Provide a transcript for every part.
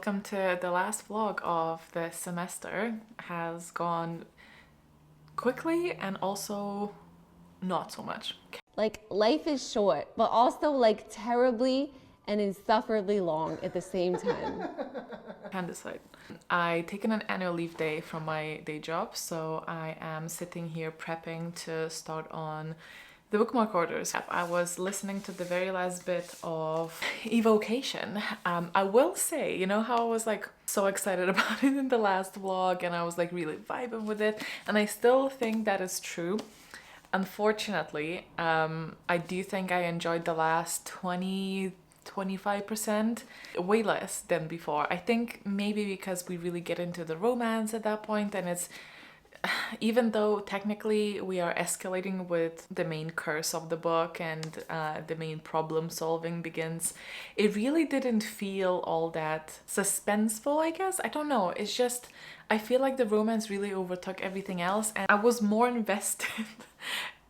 welcome to the last vlog of the semester. Has gone quickly and also not so much. Like, life is short, but also like terribly and insufferably long at the same time. Can't decide. I taken an annual leave day from my day job, so I am sitting here prepping to start on the bookmark orders. I was listening to the very last bit of Evocation. I will say, you know how I was like so excited about it in the last vlog and I was like really vibing with it, and I still think that is true. Unfortunately, I do think I enjoyed the last 25% way less than before. I think maybe because we really get into the romance at that point, and it's, even though technically we are escalating with the main curse of the book and the main problem solving begins, it really didn't feel all that suspenseful, I guess. I don't know, it's just, I feel like the romance really overtook everything else, and I was more invested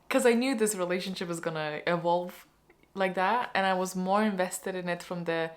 because I knew this relationship was gonna evolve like that, and I was more invested in it from the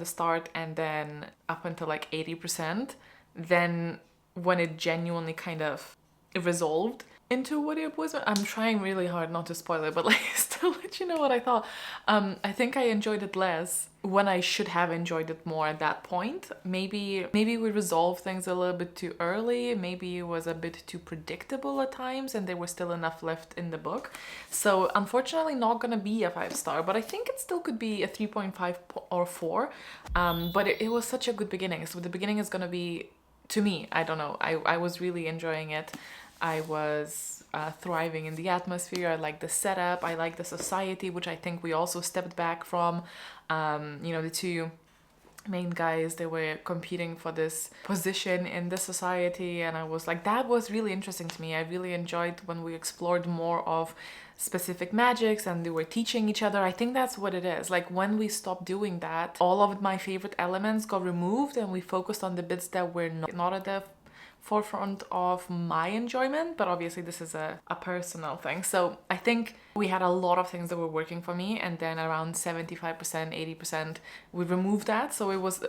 start and then up until like 80% than when it genuinely kind of resolved into what it was. I'm trying really hard not to spoil it, but like still let you know what I thought. I think I enjoyed it less when I should have enjoyed it more at that point. Maybe we resolved things a little bit too early. Maybe it was a bit too predictable at times and there was still enough left in the book. So unfortunately not gonna be a 5-star, but I think it still could be a 3.5 or 4. But it was such a good beginning. So the beginning is gonna be, to me, I don't know, I was really enjoying it. I was thriving in the atmosphere. I like the setup. I like the society, which I think we also stepped back from. You know, the two main guys, they were competing for this position in the society, and I was like, that was really interesting to me. I really enjoyed when we explored more of specific magics and they were teaching each other. I think that's what it is. Like, when we stopped doing that, all of my favorite elements got removed and we focused on the bits that were not at the forefront of my enjoyment, but obviously this is a personal thing. So I think we had a lot of things that were working for me, and then around 75%, 80% we removed that, so it was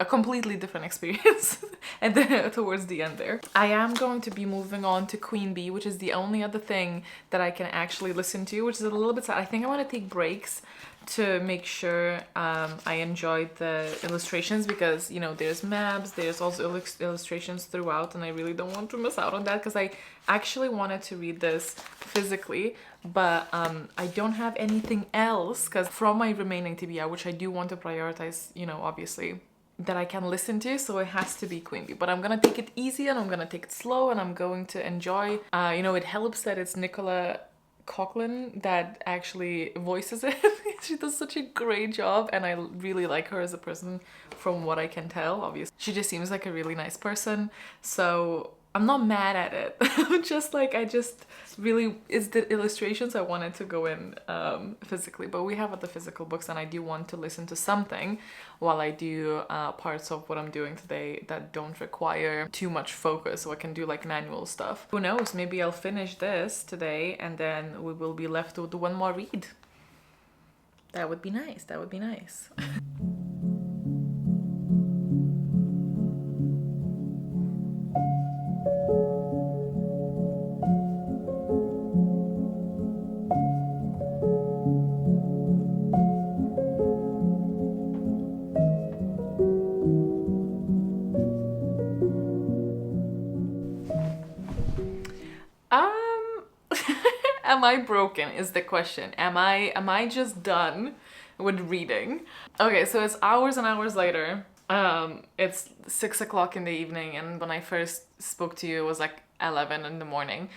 a completely different experience and then towards the end there. I am going to be moving on to Queen Bee, which is the only other thing that I can actually listen to, which is a little bit sad. I think I want to take breaks to make sure I enjoyed the illustrations, because, you know, there's maps, there's also illustrations throughout, and I really don't want to miss out on that because I actually wanted to read this physically, but I don't have anything else, because from my remaining TBR, which I do want to prioritize, you know, obviously, that I can listen to, so it has to be Queen Bee. But I'm gonna take it easy and I'm gonna take it slow and I'm going to enjoy. You know, it helps that it's Nicola Coughlan that actually voices it. She does such a great job, and I really like her as a person from what I can tell. Obviously, she just seems like a really nice person, so I'm not mad at it. I'm just like, I just really, it's the illustrations I wanted to go in physically, but we have other physical books and I do want to listen to something while I do parts of what I'm doing today that don't require too much focus, so I can do like manual stuff. Who knows, maybe I'll finish this today and then we will be left with one more read. That would be nice, that would be nice. Am I broken is the question. Am I just done with reading? Okay, so it's hours and hours later. It's 6 o'clock in the evening, and when I first spoke to you, it was like 11 in the morning.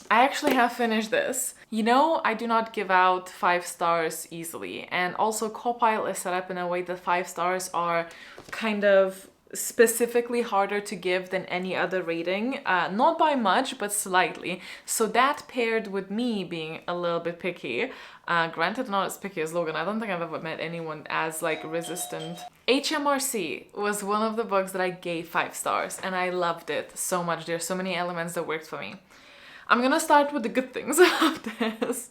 I actually have finished this. You know, I do not give out 5 stars easily, and also Copile is set up in a way that 5 stars are kind of specifically harder to give than any other rating, not by much, but slightly. So that paired with me being a little bit picky, granted not as picky as Logan, I don't think I've ever met anyone as like resistant. HMRC was one of the books that I gave 5 stars and I loved it so much. There's so many elements that worked for me. I'm gonna start with the good things of this.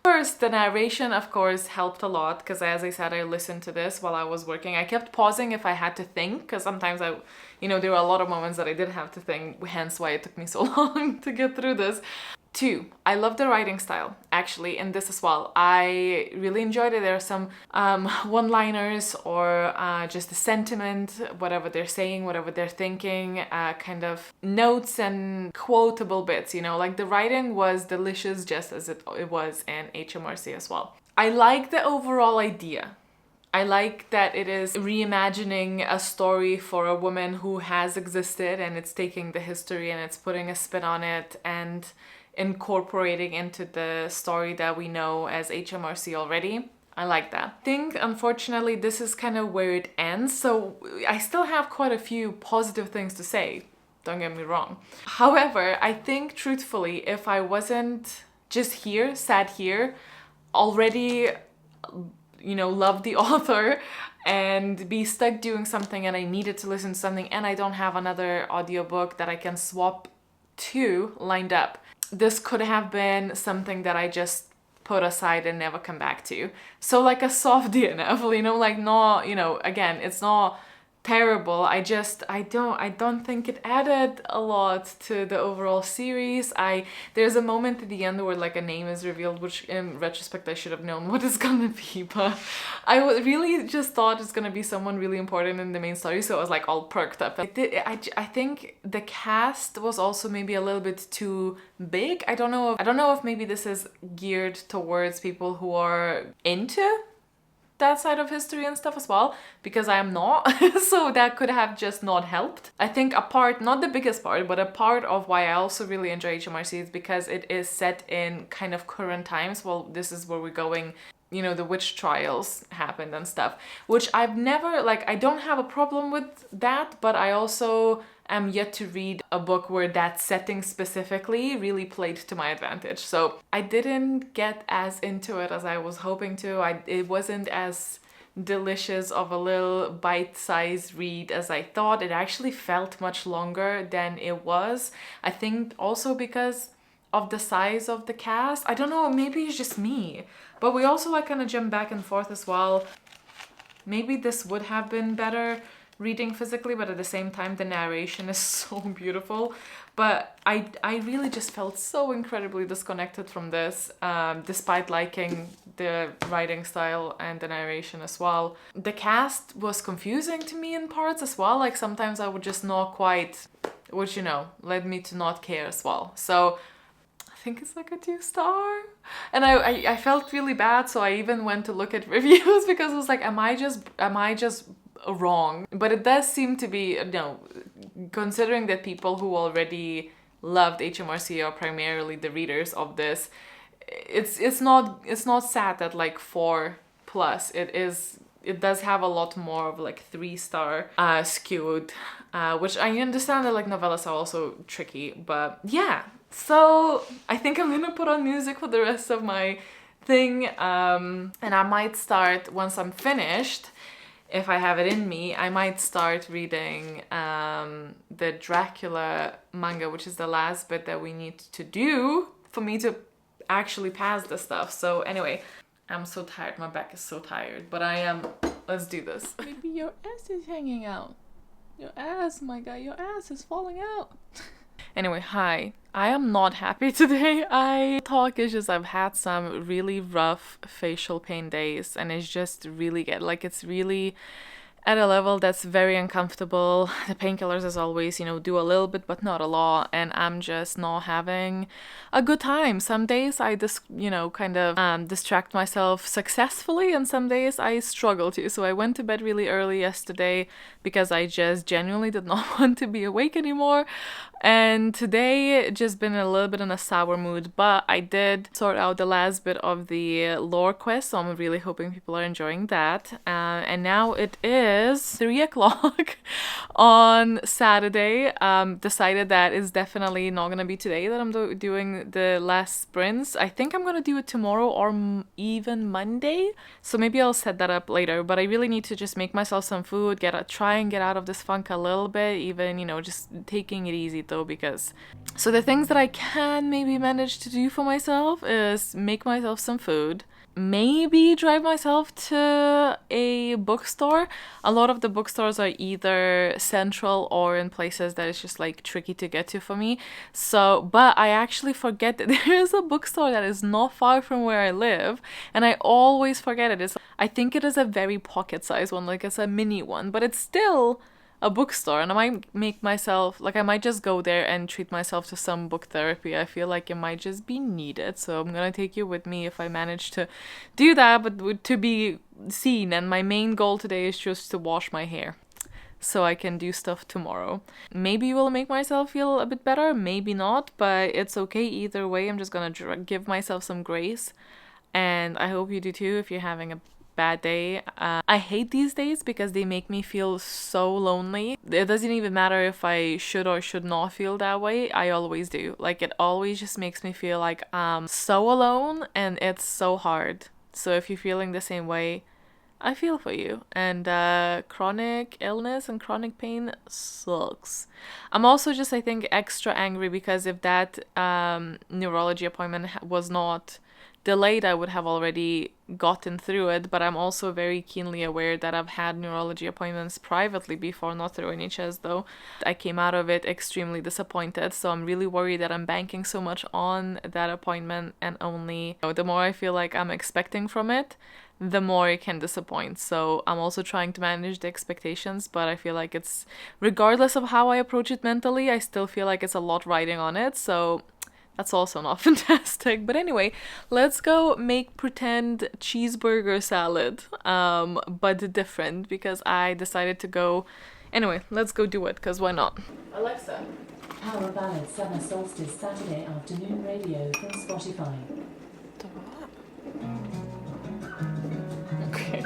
First, the narration, of course, helped a lot because, as I said, I listened to this while I was working. I kept pausing if I had to think because sometimes there were a lot of moments that I did have to think, hence why it took me so long to get through this. 2, I love the writing style, actually, in this as well. I really enjoyed it. There are some one-liners or just the sentiment, whatever they're saying, whatever they're thinking, kind of notes and quotable bits, like the writing was delicious just as it was in HMRC as well. I like the overall idea. I like that it is reimagining a story for a woman who has existed, and it's taking the history and it's putting a spin on it and incorporating into the story that we know as HMRC already. I like that. I think, unfortunately, this is kind of where it ends, so I still have quite a few positive things to say, don't get me wrong. However, I think, truthfully, if I wasn't just here, sat here, already, love the author and be stuck doing something and I needed to listen to something and I don't have another audiobook that I can swap to lined up, this could have been something that I just put aside and never come back to. So like a soft DNF, again, it's not terrible. I don't think it added a lot to the overall series. There's a moment at the end where like a name is revealed, which in retrospect I should have known what it's gonna be, but I really just thought it's gonna be someone really important in the main story, so I was like all perked up. I think the cast was also maybe a little bit too big. I don't know if maybe this is geared towards people who are into that side of history and stuff as well, because I am not. So that could have just not helped. I think not the biggest part, but a part of why I also really enjoy HMRC is because it is set in kind of current times. Well, this is where we're going, the witch trials happened and stuff, which I've never, I don't have a problem with that, but I also am yet to read a book where that setting specifically really played to my advantage. So I didn't get as into it as I was hoping to. It wasn't as delicious of a little bite-sized read as I thought. It actually felt much longer than it was. I think also because of the size of the cast. I don't know, maybe it's just me. But we also kind of jump back and forth as well. Maybe this would have been better reading physically, but at the same time the narration is so beautiful. But I really just felt so incredibly disconnected from this, despite liking the writing style and the narration as well. The cast was confusing to me in parts as well. Sometimes I would just not quite, which led me to not care as well. So I think it's a 2-star. And I felt really bad, so I even went to look at reviews because I was am I just wrong? But it does seem to be, considering that people who already loved HMRC are primarily the readers of this, it's not sat at 4+. It does have a lot more of 3-star skewed, which I understand that novellas are also tricky, but yeah. So I think I'm gonna put on music for the rest of my thing, and I might start, once I'm finished, if I have it in me, I might start reading the Dracula manga, which is the last bit that we need to do for me to actually pass the stuff. So anyway, I'm so tired, my back is so tired, but let's do this. Maybe your ass is hanging out. Your ass, my guy, your ass is falling out. Anyway, hi. I am not happy today. I've had some really rough facial pain days, and it's just really it's really at a level that's very uncomfortable. The painkillers, as always, do a little bit, but not a lot, and I'm just not having a good time. Some days I just, distract myself successfully, and some days I struggle to. So I went to bed really early yesterday because I just genuinely did not want to be awake anymore. And today just been a little bit in a sour mood, but I did sort out the last bit of the lore quest, so I'm really hoping people are enjoying that. And now it is is 3 o'clock on Saturday. Decided that it's definitely not gonna be today that I'm doing the last sprints. I think I'm gonna do it tomorrow or even Monday. So maybe I'll set that up later. But I really need to just make myself some food, try and get out of this funk a little bit. Even, you know, just taking it easy though, because so the things that I can maybe manage to do for myself is make myself some food. Maybe drive myself to a bookstore. A lot of the bookstores are either central or in places that is just like tricky to get to for me. So, but I actually forget that there is a bookstore that is not far from where I live, and I always forget it. I think it is a very pocket-sized one, like it's a mini one, but it's still a bookstore, and I might make myself, like I might just go there and treat myself to some book therapy. I feel like it might just be needed, so I'm gonna take you with me if I manage to do that, but to be seen. And my main goal today is just to wash my hair so I can do stuff tomorrow. Maybe it will make myself feel a bit better, maybe not, but it's okay either way. I'm just gonna give myself some grace, and I hope you do too if you're having a bad day. I hate these days because they make me feel so lonely. It doesn't even matter if I should or should not feel that way. I always do. Like, it always just makes me feel like I'm so alone, and it's so hard. So if you're feeling the same way, I feel for you. And chronic illness and chronic pain sucks. I'm also just, I think, extra angry because if that neurology appointment was not delayed, I would have already gotten through it. But I'm also very keenly aware that I've had neurology appointments privately before, not through NHS though. I came out of it extremely disappointed, so I'm really worried that I'm banking so much on that appointment, and only the more I feel like I'm expecting from it, the more it can disappoint. So I'm also trying to manage the expectations, but I feel like it's, regardless of how I approach it mentally, I still feel like it's a lot riding on it. So that's also not fantastic. But anyway, let's go make pretend cheeseburger salad, but different, because I decided to go. Anyway, let's go do it, because why not? Alexa. Power Ballad Summer Solstice Saturday Afternoon Radio from Spotify. Okay.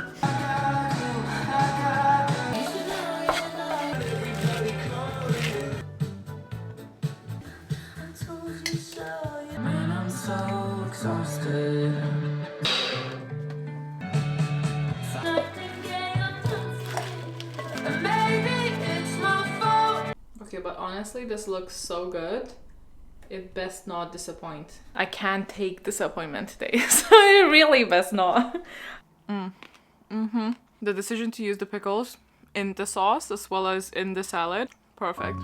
Okay, but honestly, this looks so good. It best not disappoint. I can't take disappointment today, so it really best not. The decision to use the pickles in the sauce as well as in the salad, perfect.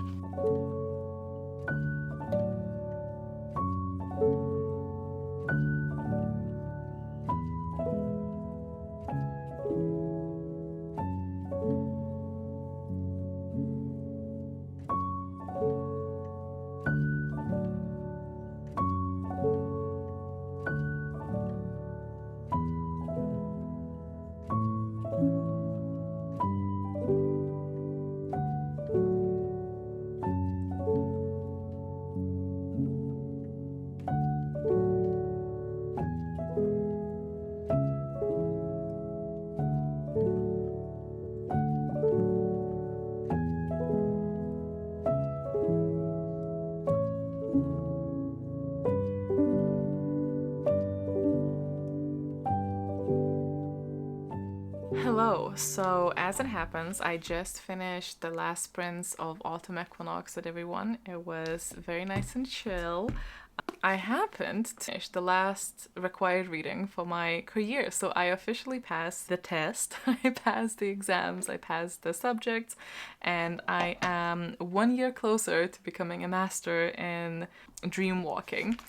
Hello, so as it happens, I just finished the last sprints of Autumn Equinox with everyone. It was very nice and chill. I happened to finish the last required reading for my career, so I officially passed the test. I passed the exams, I passed the subjects, and I am 1 year closer to becoming a master in dream walking.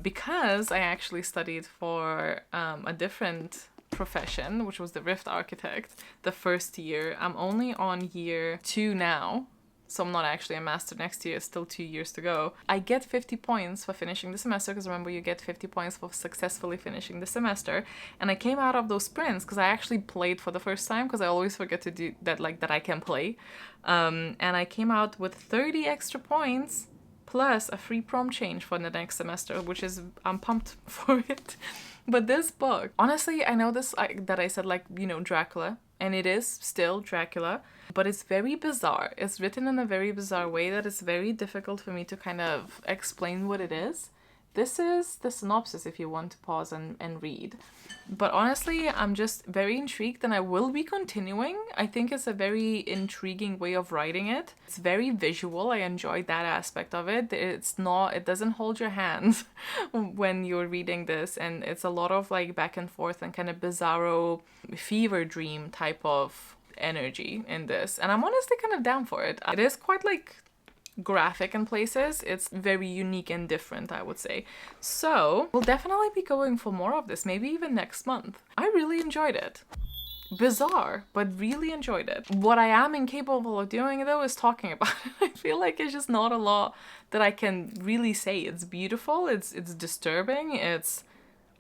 Because I actually studied for a different profession, which was the Rift architect, the first year. I'm only on year 2 now, so I'm not actually a master next year, still 2 years to go. I get 50 points for finishing the semester, because remember, you get 50 points for successfully finishing the semester. And I came out of those sprints because I actually played for the first time, because I always forget to do that, like that I can play. And I came out with 30 extra points plus a free prom change for the next semester, which is, I'm pumped for it. But this book, honestly, I know this, that I said, like, you know, Dracula, and it is still Dracula, but it's very bizarre. It's written in a very bizarre way that it's very difficult for me to kind of explain what it is. This is the synopsis if you want to pause and read. But honestly, I'm just very intrigued and I will be continuing. I think it's a very intriguing way of writing it. It's very visual. I enjoyed that aspect of it. It doesn't hold your hand when you're reading this, and it's a lot of like back and forth and kind of bizarro fever dream type of energy in this. And I'm honestly kind of down for it. It is quite like graphic in places. It's very unique and different, I would say. So we'll definitely be going for more of this, maybe even next month. I really enjoyed it. Bizarre, but really enjoyed it. What I am incapable of doing though is talking about it. I feel like it's just not a lot that I can really say. It's beautiful, it's disturbing, it's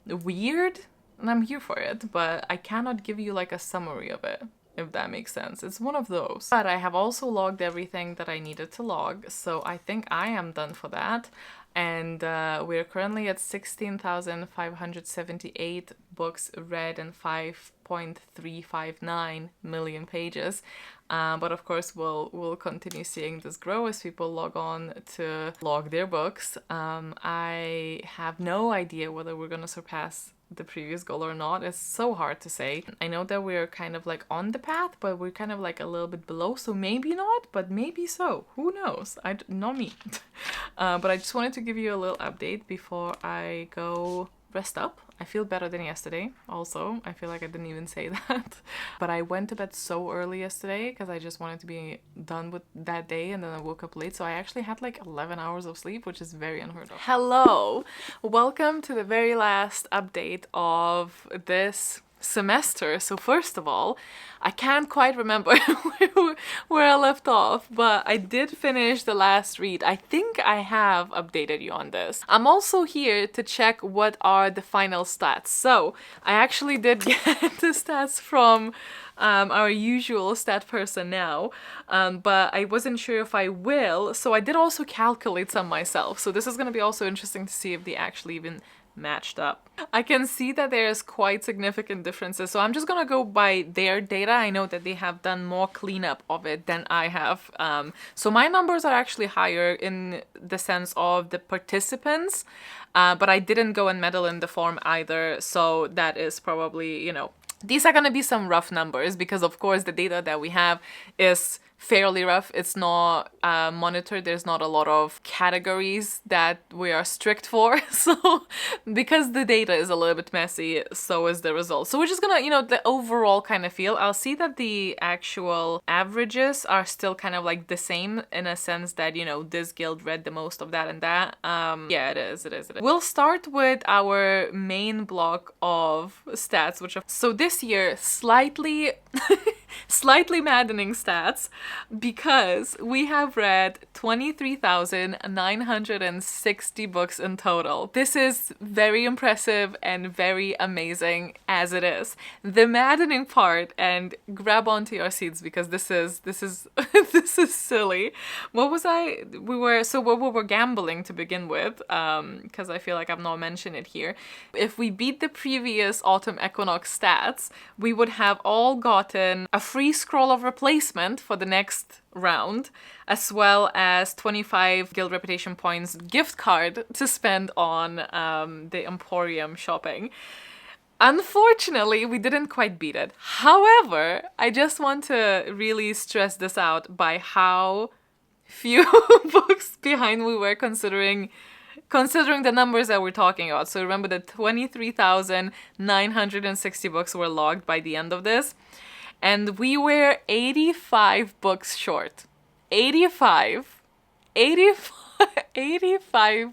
weird, and I'm here for it, but I cannot give you like a summary of it, if that makes sense. It's one of those. But I have also logged everything that I needed to log, so I think I am done for that. And we're currently at 16,578 books read and 5.359 million pages. But of course, we'll continue seeing this grow as people log on to log their books. I have no idea whether we're gonna surpass the previous goal or not. It's so hard to say. I know that we're kind of like on the path, but we're kind of like a little bit below, so maybe not, but maybe so. Who knows? Not me. But I just wanted to give you a little update before I go rest up. I feel better than yesterday also. I feel like I didn't even say that. But I went to bed so early yesterday because I just wanted to be done with that day, and then I woke up late. So I actually had like 11 hours of sleep, which is very unheard of. Hello! Welcome to the very last update of this semester. So first of all, I can't quite remember where I left off, but I did finish the last read. I think I have updated you on this. I'm also here to check what are the final stats. So I actually did get the stats from our usual stat person now, but I wasn't sure if I will, so I did also calculate some myself. So this is going to be also interesting to see if they actually even matched up. I can see that there's quite significant differences, so I'm just gonna go by their data. I know that they have done more cleanup of it than I have. So my numbers are actually higher in the sense of the participants, but I didn't go and meddle in the form either, so that is probably, you know, these are gonna be some rough numbers because of course the data that we have is fairly rough. It's not monitored. There's not a lot of categories that we are strict for. So because the data is a little bit messy, so is the result. So we're just gonna, you know, the overall kind of feel. I'll see that the actual averages are still kind of like the same in a sense that, you know, this guild read the most of that and that. Yeah, it is. We'll start with our main block of stats, which are, so this year, slightly maddening stats, because we have read 23,960 books in total. This is very impressive and very amazing as it is. The maddening part, and grab onto your seats because this is this is silly. We were gambling to begin with, because I feel like I've not mentioned it here. If we beat the previous Autumn Equinox stats, we would have all gotten a free scroll of replacement for the next round, as well as 25 guild reputation points gift card to spend on the Emporium shopping. Unfortunately, we didn't quite beat it. However, I just want to really stress this out by how few books behind we were considering the numbers that we're talking about. So remember that 23,960 books were logged by the end of this. And we were 85 books short. 85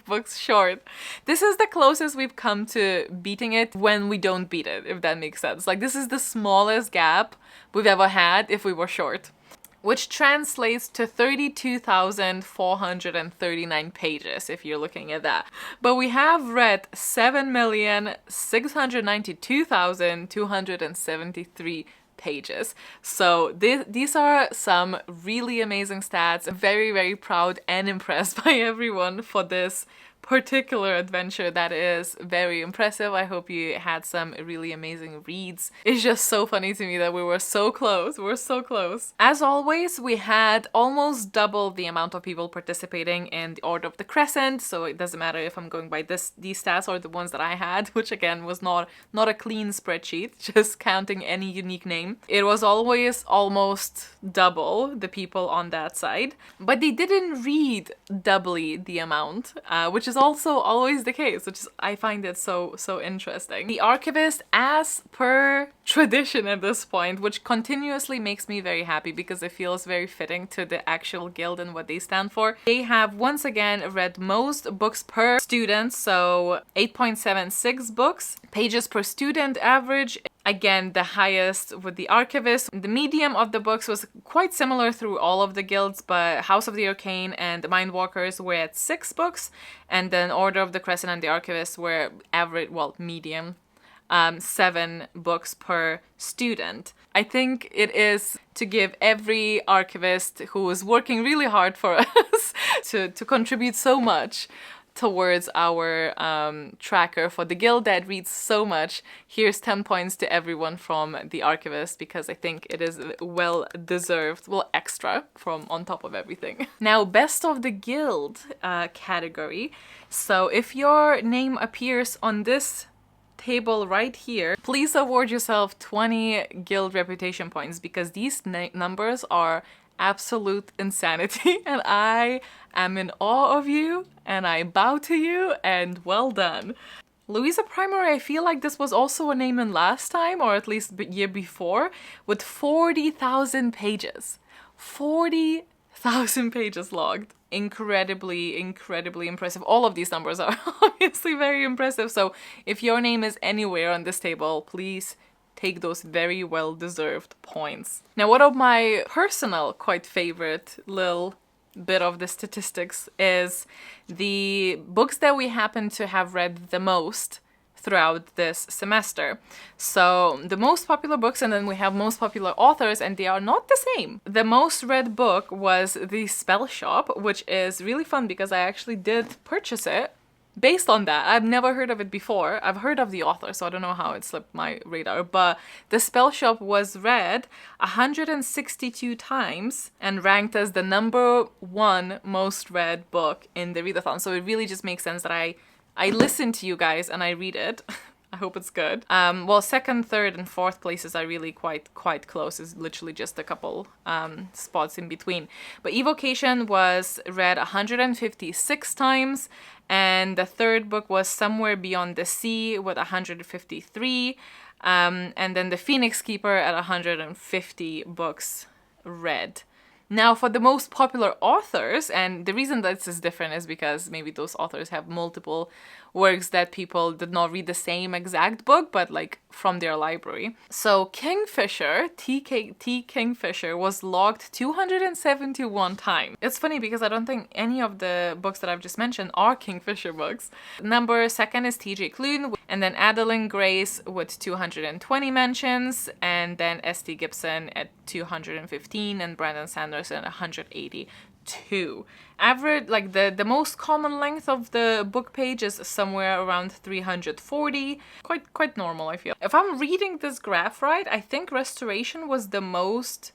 books short. This is the closest we've come to beating it when we don't beat it, if that makes sense. Like, this is the smallest gap we've ever had if we were short, which translates to 32,439 pages if you're looking at that. But we have read 7,692,273 pages. So these are some really amazing stats. Very, very proud and impressed by everyone for this particular adventure that is very impressive. I hope you had some really amazing reads. It's just so funny to me that we were so close. We're so close. As always, we had almost double the amount of people participating in the Order of the Crescent, so it doesn't matter if I'm going by these stats or the ones that I had, which again was not a clean spreadsheet, just counting any unique name. It was always almost double the people on that side, but they didn't read doubly the amount, which is also always the case, which is, I find it so interesting. The Archivist, as per tradition at this point, which continuously makes me very happy because it feels very fitting to the actual guild and what they stand for. They have once again read most books per student, so 8.76 books, pages per student average. Again, the highest with the Archivist. The medium of the books was quite similar through all of the guilds, but House of the Arcane and the Mindwalkers were at 6 books, and then Order of the Crescent and the Archivist were average, well, medium, 7 books per student. I think it is to give every archivist who is working really hard for us to contribute so much towards our tracker for the guild that reads so much. Here's 10 points to everyone from the Archivist because I think it is well deserved, well extra from on top of everything. Now, best of the guild category. So if your name appears on this table right here, please award yourself 20 guild reputation points because these numbers are absolute insanity and I am in awe of you and I bow to you and well done. Louisa Primary, I feel like this was also a name in last time or at least the year before with 40,000 pages. 40,000 pages logged. Incredibly impressive. All of these numbers are obviously very impressive. So if your name is anywhere on this table, please take those very well-deserved points. Now, one of my personal quite favorite little bit of the statistics is the books that we happen to have read the most throughout this semester. So the most popular books, and then we have most popular authors, and they are not the same. The most read book was The Spell Shop, which is really fun because I actually did purchase it based on that. I've never heard of it before. I've heard of the author, so I don't know how it slipped my radar, but The Spell Shop was read 162 times and ranked as the #1 most read book in the readathon. So it really just makes sense that I listen to you guys and I read it. I hope it's good. Well, second, third, and fourth places are really quite close. It's literally just a couple spots in between. But Evocation was read 156 times, and the third book was Somewhere Beyond the Sea with 153, and then The Phoenix Keeper at 150 books read. Now, for the most popular authors, and the reason that this is different is because maybe those authors have multiple works that people did not read the same exact book, but like from their library. So Kingfisher, T. Kingfisher was logged 271 times. It's funny because I don't think any of the books that I've just mentioned are Kingfisher books. Number second is T.J. Klune, and then Adeline Grace with 220 mentions, and then S.T. Gibson at 215, and Brandon Sanderson 182. Average, like the most common length of the book page is somewhere around 340. Quite normal, I feel. If I'm reading this graph right, I think Restoration was the most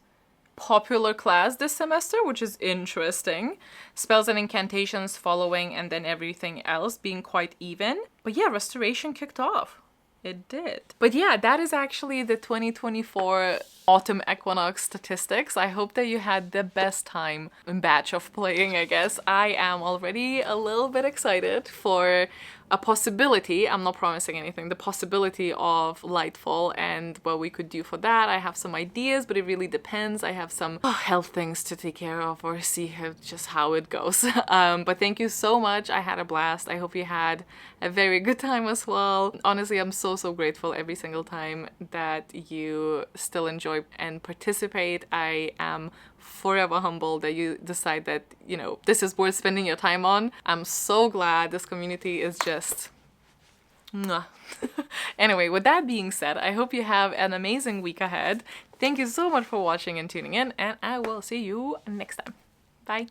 popular class this semester, which is interesting. Spells and Incantations following, and then everything else being quite even. But yeah, Restoration kicked off. It did. But yeah, that is actually the 2024 Autumn Equinox statistics. I hope that you had the best time in batch of playing, I guess. I am already a little bit excited for a possibility, I'm not promising anything, the possibility of Lightfall and what we could do for that. I have some ideas, but it really depends. I have some health things to take care of or see just how it goes. But thank you so much. I had a blast. I hope you had a very good time as well. Honestly, I'm so grateful every single time that you still enjoy and participate. I am forever humbled that you decide that, you know, this is worth spending your time on. I'm so glad. This community is just mwah. Anyway, with that being said, I hope you have an amazing week ahead. Thank you so much for watching and tuning in, and I will see you next time. Bye.